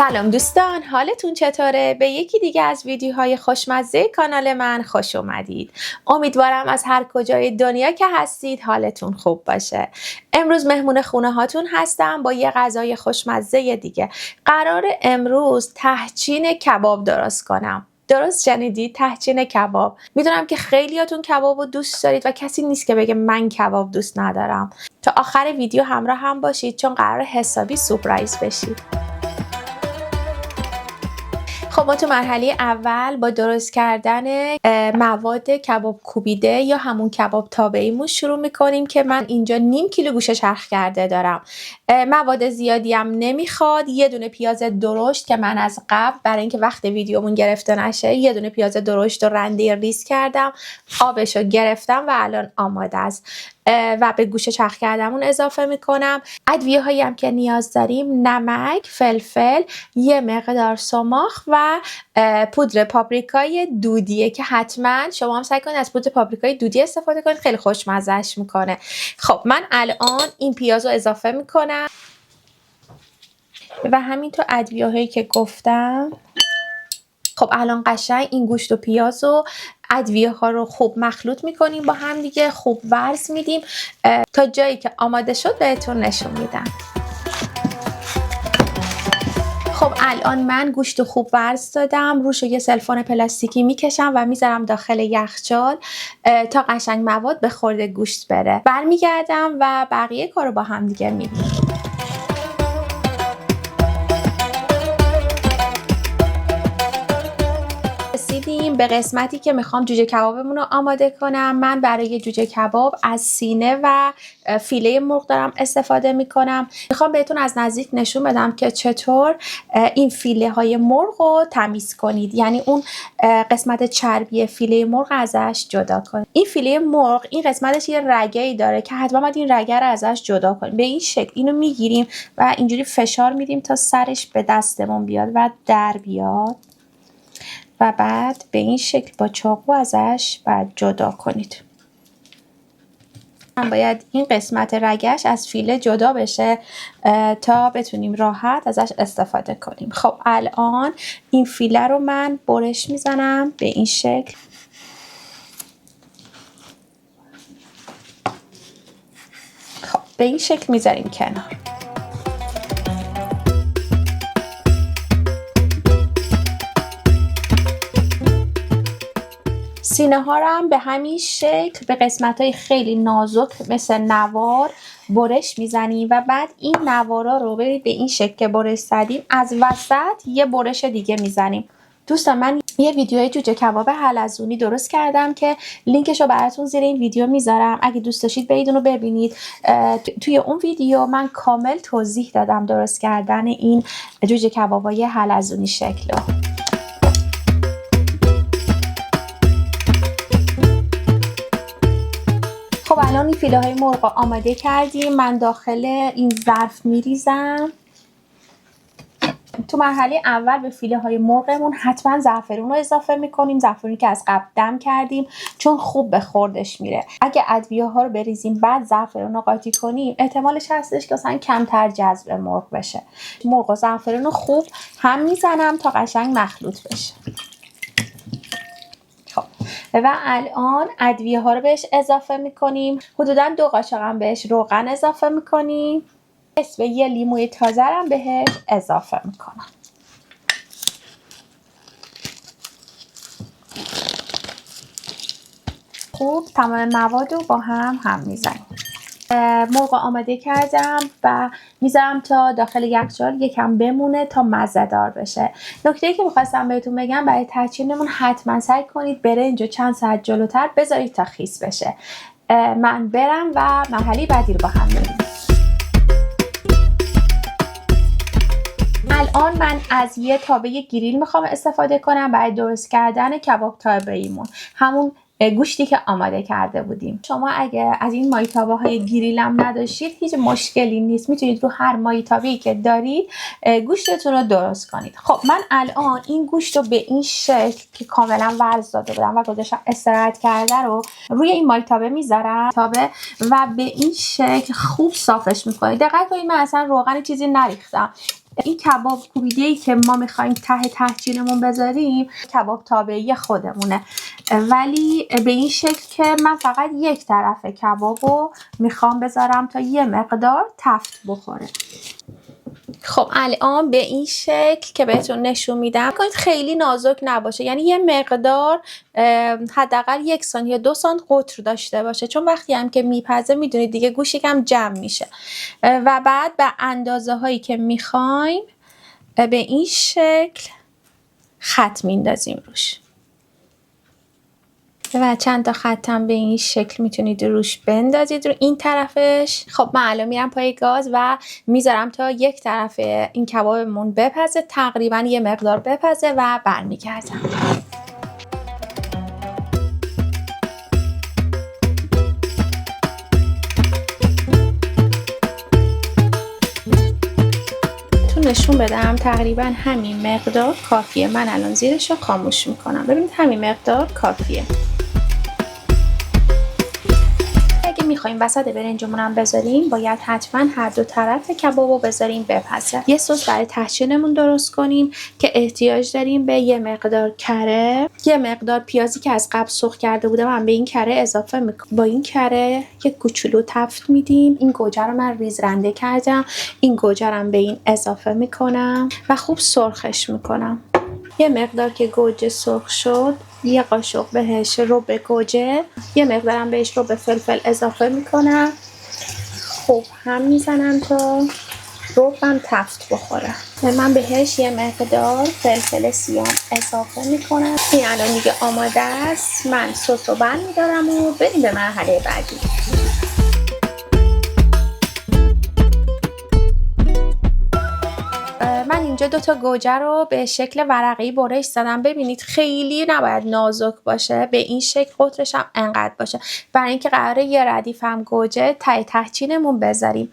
سلام دوستان، حالتون چطوره؟ به یکی دیگه از ویدیوهای خوشمزه کانال من خوش اومدید. امیدوارم از هر کجای دنیا که هستید حالتون خوب باشه. امروز مهمون خونه هاتون هستم با یه غذای خوشمزه دیگه. قرار امروز تهچین کباب درست کنم. درست شنیدید، تهچین کباب. میدونم که خیلیاتون کباب رو دوست دارید و کسی نیست که بگه من کباب دوست ندارم. تا آخر ویدیو همراه هم باشید چون قرار حسابی سورپرایز بشید. خب ما تو مرحله اول با درست کردن مواد کباب کوبیده یا همون کباب تابعیمون شروع میکنیم که من اینجا نیم کیلو گوشه چرخ کرده دارم. مواد زیادی هم نمیخواد. یه دونه پیاز درشت که من از قبل برای اینکه وقت ویدیومون گرفته نشه یه دونه پیاز درشت رو رنده ریز کردم، آبش رو گرفتم و الان آماده است و به گوشه چرخ کردمون اضافه میکنم. ادویه هایی هم که نیاز داریم نمک، فلفل، یه مقدار سماق و پودر پاپریکای دودیه که حتما شما هم سعی کنید از پودر پاپریکای دودی استفاده کنید، خیلی خوشمزه‌اش میکنه. خب من الان این پیاز رو اضافه میکنم و همینطور ادویه هایی که گفتم. خب الان قشنگ این گوشت و پیاز و ادویه ها رو خوب مخلوط میکنیم با هم دیگه، خوب ورز میدیم تا جایی که آماده شد بهتون نشون میدم. خب الان من گوشت خوب ورز دادم، روش یه سلفون پلاستیکی میکشم و میذارم داخل یخچال تا قشنگ مواد به خورد گوشت بره. برمیگردم و بقیه کارو با هم دیگه میبینیم. رسیدیم به قسمتی که میخوام جوجه کبابمون رو آماده کنم. من برای جوجه کباب از سینه و فیله مرغ دارم استفاده میکنم. میخوام بهتون از نزدیک نشون بدم که چطور این فیله های مرغ رو تمیز کنید، یعنی اون قسمت چربی فیله مرغ ازش جدا کنید. این فیله مرغ این قسمتش یه رگه‌ای داره که حتما باید این رگه رو ازش جدا کنیم. به این شکل اینو میگیریم و اینجوری فشار میدیم تا سرش به دستمون بیاد و در بیاد و بعد به این شکل با چاقو ازش باید جدا کنید. باید این قسمت رگش از فیله جدا بشه تا بتونیم راحت ازش استفاده کنیم. خب الان این فیله رو من برش میزنم به این شکل. خب به این شکل میذاریم کنار. سینه ها رو هم به همین شکل به قسمت های خیلی نازک مثل نوار برش میزنیم و بعد این نوارا رو به این شکل که برش زدیم از وسط یه برش دیگه میزنیم. دوستان من یه ویدیوی جوجه کباب حلزونی درست کردم که لینکش رو براتون زیر این ویدیو میذارم، اگه دوست داشتید برید اون رو ببینید. توی اون ویدیو من کامل توضیح دادم درست کردن این جوجه کبابای حلزونی شکل. خب الان این فیله های مرغ آماده کردیم. من داخل این ظرف میریزم. تو مرحله اول به فیله های مرغمون حتما زعفرون رو اضافه میکنیم، زعفرونی که از قبل دم کردیم چون خوب به خوردش میره. اگه ادویه ها رو بریزیم بعد زعفرون رو قاطی کنیم احتمالش هستش که اصلا کمتر جذب مرغ بشه. مرغ و زعفرون رو خوب هم میزنم تا قشنگ مخلوط بشه. و الان ادویه ها رو بهش اضافه میکنیم. حدودا 2 قاشق هم بهش روغن اضافه میکنیم. و یه لیموی تازه هم بهش اضافه میکنم. خوب تمام مواد رو با هم میزنیم. مرغ آماده کردم و میذارم تا داخل یخچال یکم بمونه تا مزه دار بشه. نکته‌ای که می‌خواستم بهتون بگم برای تهچینمون حتما سعی کنید برنج رو چند ساعت جلوتر بذارید تا خیس بشه. من برم و مرحله بعدی رو با هم می‌بینیم. الان من از یه تابه گریل میخوام استفاده کنم برای درست کردن کباب تابعیمون، همون گوشتی که آماده کرده بودیم. شما اگه از این مایتابه های گریل هم نداشتید هیچ مشکلی نیست، میتونید رو هر مایتابه‌ای که دارید گوشتتون رو درست کنید. خب من الان این گوشت رو به این شکل که کاملا ورز داده بودم و گذاشتم استراحت کرده رو روی این مایتابه میذارم و به این شکل خوب صافش میکنید. دقت کنید من اصلا روغن چیزی نریختم. این کباب کوبیده‌ای که ما میخوایم ته تحجینمون بذاریم کباب تابعی خودمونه، ولی به این شکل که من فقط یک طرف کبابو میخوام بذارم تا یه مقدار تفت بخوره. خب الان به این شکل که بهتون نشون میدم کنید خیلی نازک نباشه، یعنی یه مقدار حداقل 1 سانتی یا 2 سانت قطر داشته باشه، چون وقتی هم که میپزه میدونید دیگه گوش یکم جمع میشه. و بعد به اندازه هایی که میخوایم به این شکل خط میندازیم روش و چند تا خطم به این شکل میتونید روش بندازید رو این طرفش. خب من الان میرم پای گاز و میذارم تا یک طرف این کبابمون بپزه، تقریبا یه مقدار بپزه و برمیگردم. نشون بدم تقریبا همین مقدار کافیه. من الان زیرش رو خاموش میکنم. ببینید همین مقدار کافیه. اگه میخوایم وسط برنجمون هم بذاریم باید حتما هر دو طرف کبابو بذاریم بپزه. یه سس برای تحچینمون درست کنیم که احتیاج داریم به یه مقدار کره، یه مقدار پیازی که از قبل سرخ کرده بودم من به این کره اضافه میکنم. با این کره یک کوچولو تفت میدیم. این گوجه رو من ریز رنده کردم، این گوجه رو به این اضافه میکنم و خوب سرخش میکنم. یه مقدار که گوجه سرخ شد یه قاشق بهش رب گوجه، یه مقدارم بهش رب فلفل اضافه میکنم. خوب هم میزنم تا ربم تفت بخوره. من بهش یه مقدار فلفل سیاه اضافه میکنم. این الان دیگه آماده است. من سس رو برمیدارم و بریم به مرحله بعدی. من اینجا 2 تا گوجه رو به شکل ورقه‌ای برش زدم. ببینید خیلی نباید نازک باشه، به این شکل قطرش هم انقدر باشه برای اینکه قراره یه ردیف هم گوجه ته تحچینمون بذاریم.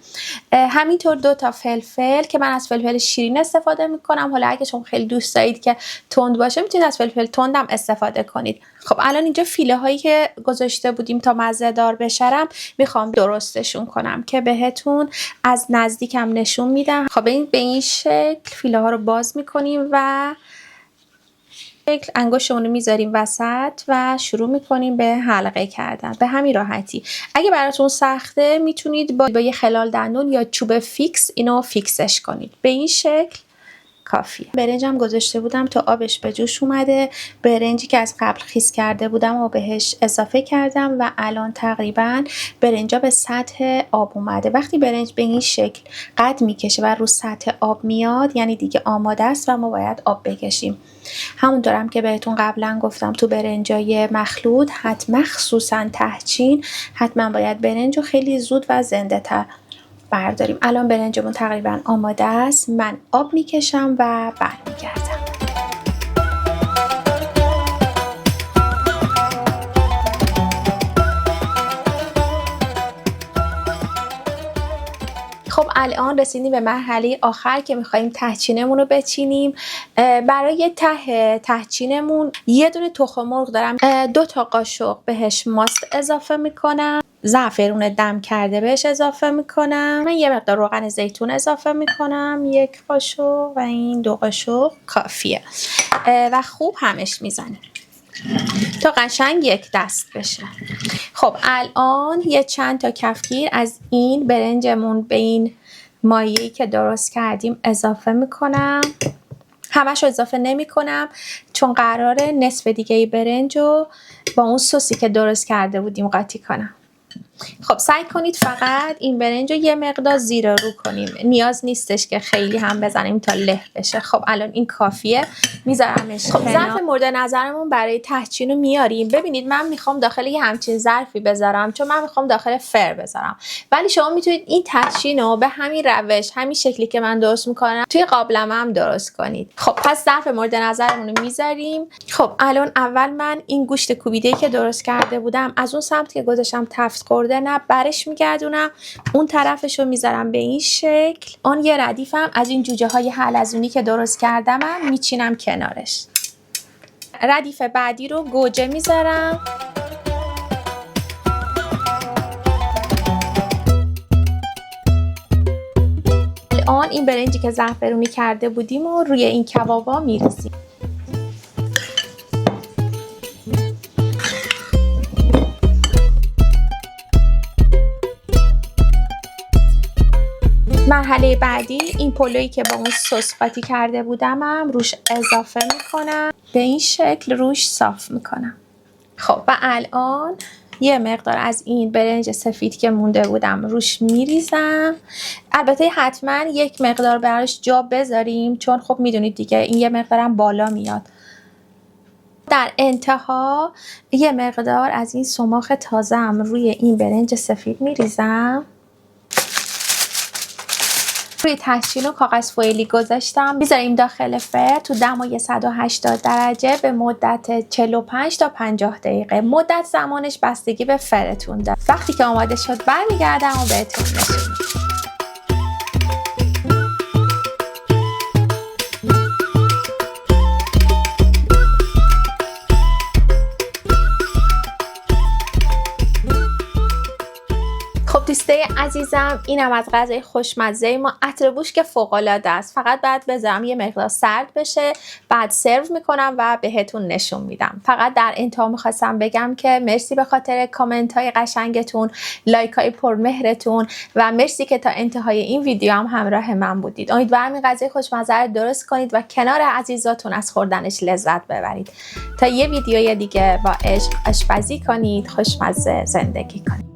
همینطور 2 تا فلفل که من از فلفل شیرین استفاده میکنم. حالا اگه شما خیلی دوست دارید که تند باشه میتونید از فلفل تندم استفاده کنید. خب الان اینجا فیله هایی که گذاشته بودیم تا مزه دار بشرم میخوام درستشون کنم که بهتون از نزدیکم نشون میدم. خب به این شکل فیله ها رو باز میکنیم و شکل انگشتمون رو میذاریم وسط و شروع میکنیم به حلقه کردن. به همین راحتی. اگه براتون سخته میتونید با یه خلال دندون یا چوب فیکس اینو فیکسش کنید. به این شکل کافیه. برنجم گذاشته بودم تا آبش به جوش اومده. برنجی که از قبل خیس کرده بودم و بهش اضافه کردم و الان تقریبا برنجا به سطح آب اومده. وقتی برنج به این شکل قد میکشه و رو سطح آب میاد یعنی دیگه آماده است و ما باید آب بکشیم. همونطورم که بهتون قبلا گفتم تو برنجای مخلوط حتما خصوصا تحچین حتما باید برنجو خیلی زود و زنده تر برداریم. الان برنجمون تقریبا آماده است. من آب میکشم و برمیگردم. خب الان رسیدیم به مرحله آخر که میخواییم تحچینمون رو بچینیم. برای تحچینمون یه دونه تخم مرغ دارم. 2 تا قاشق بهش ماست اضافه میکنم. زعفرون دم کرده بهش اضافه میکنم. من یه مقدار روغن زیتون اضافه میکنم 1 قاشق و این 2 قاشق کافیه و خوب همش میزنیم تا قشنگ یک دست بشه. خب الان یه چند تا کفگیر از این برنجمون به این مایه‌ای که درست کردیم اضافه میکنم. همش رو اضافه نمی کنم چون قراره نصف دیگه برنج رو با اون سوسی که درست کرده بودیم قاطی کنم. خب سعی کنید فقط این برنج رو یه مقدار زیر رو کنیم. نیاز نیستش که خیلی هم بزنیم تا له بشه. خب الان این کافیه. میذارمش. خب ظرف مورد نظرمون برای تحچین رو میاریم. ببینید من میخوام داخل یه همچین ظرفی بذارم چون من میخوام داخل فر بذارم، ولی شما میتونید این تحچین رو به همین روش همین شکلی که من درست میکنم توی قابلمه هم درست کنید. خب پس ظرف مورد نظرمون رو میذاریم. خب الان اول من این گوشت کوبیده‌ای که درست کرده بودم از اون سمت که گذاشتم تفت خورده نه برش میگردونم، اون طرفش رو میذارم به این شکل. آن یه ردیفم از این جوجه های حلزونی که درست کردم میچینم کنارش. ردیف بعدی رو گوجه میذارم. الان الان این برنجی که زعفرونی کرده بودیم و روی این کبابا میریزیم. مرحله بعدی این پلویی که با اون سس قاطی کرده بودمم روش اضافه میکنم. به این شکل روش صاف میکنم. خب و الان یه مقدار از این برنج سفید که مونده بودم روش میریزم. البته حتما یک مقدار براش جا بذاریم چون خب میدونید دیگه این یه مقدارم بالا میاد. در انتها یه مقدار از این سماق تازه‌ام روی این برنج سفید میریزم. روی تشکیل و کاغذ فویلی گذاشتم. میذاریم داخل فر تو دمای 180 درجه به مدت 45 تا 50 دقیقه. مدت زمانش بستگی به فرتون داره. وقتی که آماده شد برمیگردم و بهتون نشون میدم. دوستای عزیزم اینم از غذای خوشمزه ما. عطر بوش که فوق العاده است. فقط بعد بذارم یه مقدار سرد بشه بعد سرو میکنم و بهتون نشون میدم. فقط در انتها میخواستم بگم که مرسی به خاطر کامنت های قشنگتون، لایک های پرمهرتون و مرسی که تا انتهای این ویدیو هم همراه من بودید. امیدوارم این غذای خوشمزه رو درست کنید و کنار عزیزاتون از خوردنش لذت ببرید. تا یه ویدیوی دیگه با عشق آشپزی کنید، خوشمزه زندگی کنید.